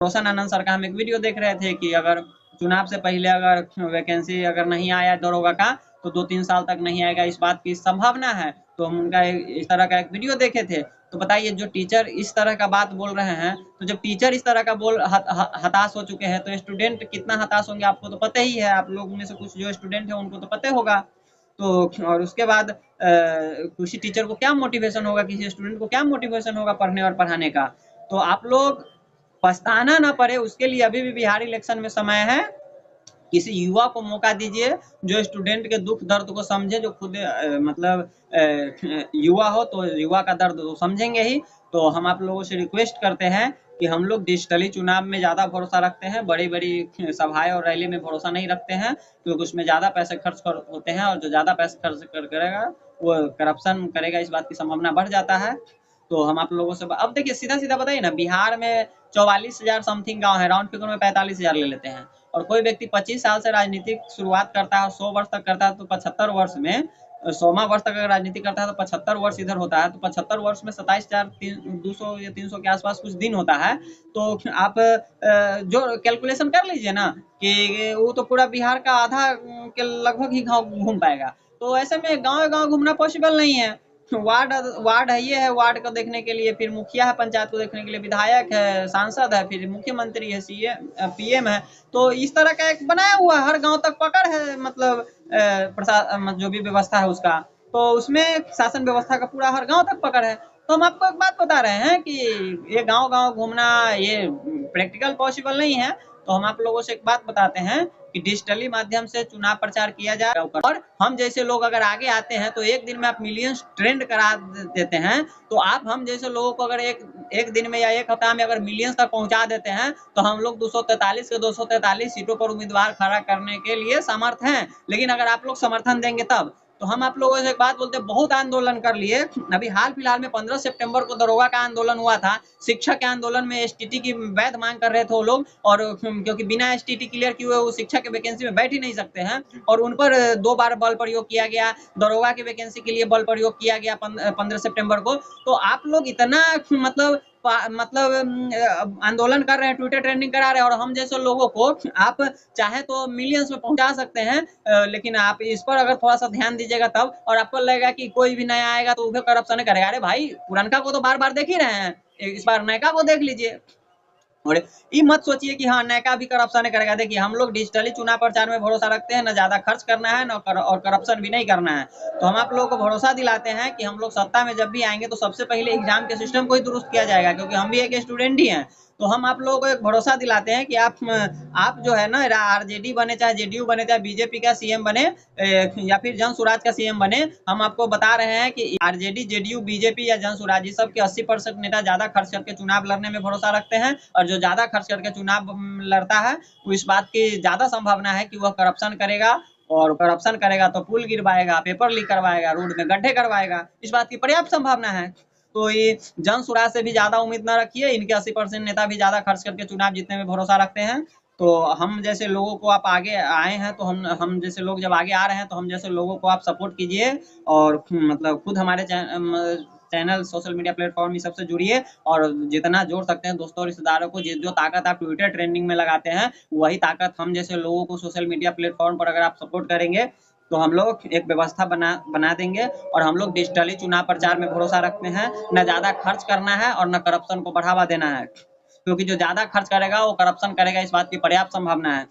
रोशन आनंद sir का हम एक वीडियो देख रहे थे कि अगर चुनाव से पहले अगर वैकेंसी अगर नहीं आया दरोगा का तो 2-3 साल तक नहीं आएगा, इस बात की संभावना है। तो हम उनका इस तरह का एक वीडियो देखे थे। तो बताइए, जो टीचर इस तरह का बात बोल रहे हैं, तो जब टीचर इस तरह का हताश हो चुके हैं तो स्टूडेंट कितना हताश होंगे आपको तो पता ही है। आप लोग में से कुछ जो स्टूडेंट है उनको तो पता होगा। तो और उसके बाद किसी टीचर को क्या मोटिवेशन होगा, किसी स्टूडेंट को क्या मोटिवेशन होगा पढ़ने और पढ़ाने का। तो आप लोग पछताना ना पड़े उसके लिए अभी भी बिहार इलेक्शन में समय है। किसी युवा को मौका दीजिए जो स्टूडेंट के दुख दर्द को समझे, जो खुद युवा हो तो युवा का दर्द तो समझेंगे ही। तो हम आप लोगों से रिक्वेस्ट करते हैं कि हम लोग डिजिटली चुनाव में ज़्यादा भरोसा रखते हैं, बड़ी बड़ी सभाएं और रैली में भरोसा नहीं रखते हैं, क्योंकि उसमें ज़्यादा पैसे खर्च होते हैं और जो ज़्यादा पैसे खर्च करेगा वो करप्शन करेगा, इस बात की संभावना बढ़ जाता है। तो हम आप लोगों से अब देखिए, सीधा सीधा बताइए ना, बिहार में 44,000 समथिंग गाँव है, राउंड फिगर में 45,000 ले लेते हैं। और कोई व्यक्ति 25 साल से राजनीतिक शुरुआत करता है, 100 वर्ष तक करता है, तो 75 वर्ष में 100वां वर्ष तक अगर राजनीति करता है तो 75 वर्ष इधर होता है। तो 75 वर्ष में 27,200 या 300 के आसपास कुछ दिन होता है। तो आप जो कैलकुलेशन कर लीजिए ना कि वो तो पूरा बिहार का आधा के लगभग ही गाँव घूम पाएगा। तो ऐसे में गाँव-गाँव घूमना पॉसिबल नहीं है। वार्ड वार्ड है, ये है, वार्ड को देखने के लिए फिर मुखिया है, पंचायत को देखने के लिए विधायक है, सांसद है, फिर मुख्यमंत्री है, सीएम पीएम है। तो इस तरह का एक बनाया हुआ हर गांव तक पकड़ है, मतलब जो भी व्यवस्था है उसका। तो उसमें शासन व्यवस्था का पूरा हर गांव तक पकड़ है। तो हम आपको एक बात बता रहे हैं कि ये गांव-गांव घूमना ये प्रैक्टिकल पॉसिबल नहीं है। तो हम आप लोगों से एक बात बताते हैं कि डिजिटली माध्यम से चुनाव प्रचार किया जाए, और हम जैसे लोग अगर आगे आते हैं तो एक दिन में आप मिलियंस ट्रेंड करा देते हैं। तो आप हम जैसे लोगों को अगर एक दिन में या एक हफ्ता में अगर मिलियंस तक पहुंचा देते हैं तो हम लोग 243 के 243 सीटों पर उम्मीदवार खड़ा करने के लिए समर्थ हैं। लेकिन अगर आप लोग समर्थन देंगे तब। तो हम आप लोगों से एक बात बोलते हैं, बहुत आंदोलन कर लिए। अभी हाल फिलहाल में 15 सितंबर को दरोगा का आंदोलन हुआ था। शिक्षक के आंदोलन में एसटीटी की वैध मांग कर रहे थे वो लोग, और क्योंकि बिना एसटीटी क्लियर किए हुए वो शिक्षक की वैकेंसी में बैठ ही नहीं सकते हैं, और उन पर 2 बार बल प्रयोग किया गया। दरोगा की वैकेंसी के लिए बल प्रयोग किया गया 15 सितंबर को। तो आप लोग इतना आंदोलन कर रहे हैं, ट्विटर ट्रेंडिंग करा रहे हैं, और हम जैसे लोगों को आप चाहे तो मिलियंस में पहुंचा सकते हैं। लेकिन आप इस पर अगर थोड़ा सा ध्यान दीजिएगा तब, और आपको लगेगा कि कोई भी नया आएगा तो वो करप्शन करेगा। अरे भाई, पुरनका को तो बार बार देख ही रहे हैं, इस बार नयका को देख लीजिए। और ये मत सोचिए कि हाँ नयका भी करप्शन करेगा। देखिए, हम लोग डिजिटली चुनाव प्रचार में भरोसा रखते हैं, ना ज़्यादा खर्च करना है ना और करप्शन भी नहीं करना है। तो हम आप लोगों को भरोसा दिलाते हैं कि हम लोग सत्ता में जब भी आएंगे तो सबसे पहले एग्जाम के सिस्टम को ही दुरुस्त किया जाएगा, क्योंकि हम भी एक स्टूडेंट ही हैं। तो हम आप लोगों को एक भरोसा दिलाते हैं कि आप जो है ना आरजेडी बने, चाहे जेडीयू बने, चाहे बीजेपी का सीएम बने, या फिर जन स्वराज का सीएम बने, हम आपको बता रहे हैं कि आरजेडी, जेडीयू, बीजेपी या जन स्वराज, ये सब के 80% नेता ज्यादा खर्च करके चुनाव लड़ने में भरोसा रखते हैं। और जो ज्यादा खर्च करके चुनाव लड़ता है वो इस बात की ज्यादा संभावना है कि वह करप्शन करेगा, और करप्शन करेगा तो पुल गिरवाएगा, पेपर लीक करवाएगा, रोड में गड्ढे करवाएगा, इस बात की पर्याप्त संभावना है। तो ये जन स्वराज से भी ज्यादा उम्मीद ना रखिए। इनके 80% नेता भी ज्यादा खर्च करके चुनाव जीतने में भरोसा रखते हैं। तो हम जैसे लोगों को आप आगे आए हैं, तो हम जैसे लोग जब आगे आ रहे हैं तो हम जैसे लोगों को आप सपोर्ट कीजिए, और मतलब खुद हमारे चैनल, सोशल मीडिया प्लेटफॉर्म, ये सबसे जुड़िए, और जितना जोड़ सकते हैं दोस्तों रिश्तेदारों को। जो ताकत आप ट्विटर ट्रेंडिंग में लगाते हैं वही ताकत हम जैसे लोगों को सोशल मीडिया प्लेटफॉर्म पर अगर आप सपोर्ट करेंगे तो हम लोग एक व्यवस्था बना देंगे। और हम लोग डिजिटली चुनाव प्रचार में भरोसा रखते हैं, न ज़्यादा खर्च करना है और न करप्शन को बढ़ावा देना है, क्योंकि जो ज़्यादा खर्च करेगा वो करप्शन करेगा, इस बात की पर्याप्त संभावना है।